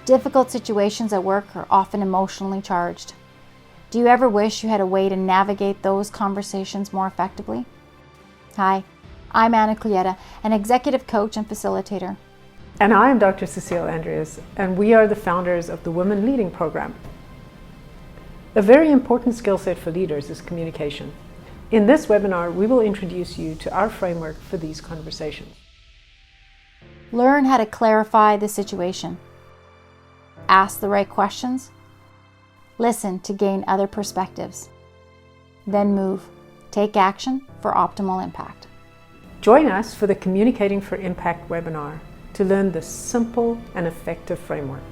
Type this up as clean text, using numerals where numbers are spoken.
Difficult situations at work are often emotionally charged. Do you ever wish you had a way to navigate those conversations more effectively? Hi, I'm Anna Cluetta, an executive coach and facilitator. And I'm Dr. Cecile Andreas, and we are the founders of the Women Leading Program. A very important skill set for leaders is communication. In this webinar, we will introduce you to our framework for these conversations. Learn how to clarify the situation. Ask the right questions. Listen to gain other perspectives. Then move. Take action for optimal impact. Join us for the Communicating for Impact webinar to learn this simple and effective framework.